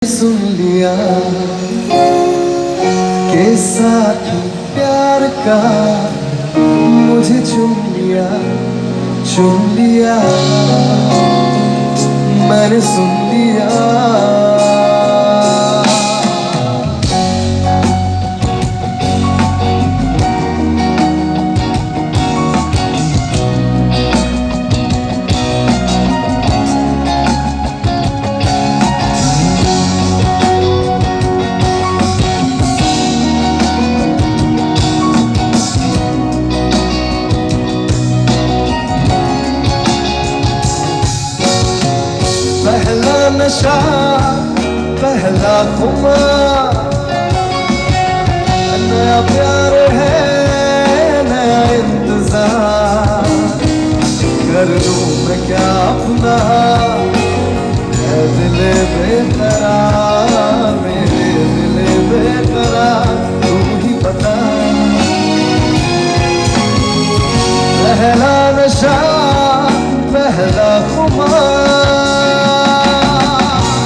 सुन लिया के साथ प्यार का मुझे चुन लिया मैंने सुन लिया। पहला नशा पहला खुमार, नया प्यार है नया इंतजार, कर लूं मैं क्या अपना है दिल बेकरार, मेरे दिल बेकरार तू ही बता। पहला नशा